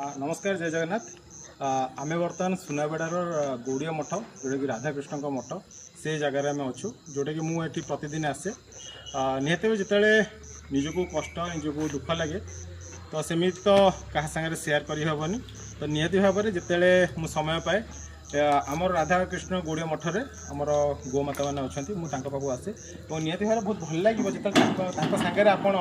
नमस्कार जय जगन्नाथ। आमे बर्तमान सुनाबेड़ार गौड़िया मठ जोटा कि राधाकृष्ण मठ से जगार आम अच्छू जोटा कि मुझे प्रतिदिन आसे निहत जिते निजक कष्ट निजक दुख लगे तो सेमती तो क्या सागर सेयार करहबनी तो निहत भाव में जिते मु समय पाए आमर राधाकृष्ण गौड़िया मठरे आमर गोमाता मैंने अच्छा मुझे पाक आसे और निहत भाव बहुत भल लगे जो सागर आपण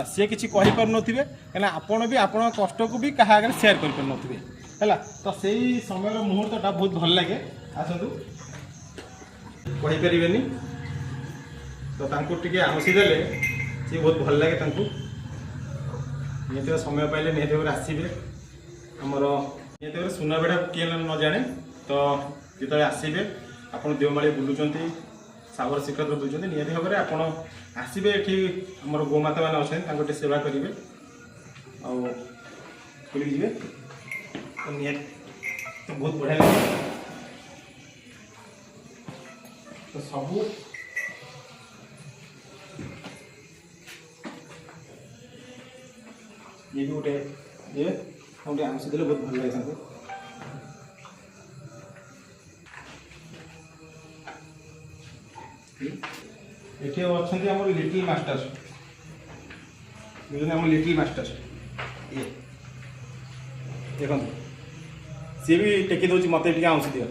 सी किसी कहीपर नो कहीं आपण भी आपण कष्ट को भी क्या आगे सेयार कर तो से समय मुहूर्तटा बहुत भल लगे आसतु कहीपर तो टे आमसीदेले सी बहुत भल लगे निहत समय पाइले निहत भाव आसवे आमर निहत भाव सुनाबेड़ा किए न जाने तो जिते आसवे आप देवमाली बुलूँ सागर श्रीक्षेत्र बुलूँ निहत भाव में आपड़ आसवे ये आम गोमाता मैंने अच्छे सेवा करेंगे आगे तो निहत तो बहुत बढ़िया लगे तो सब ये भी गोटे ये गोटे आमसी देले बहुत भल लगे ये अच्छा आम लिटिल मास्टर आम लिटिल मास्टर ये देखो सी भी टेकी दूसरी मत आमसी दियो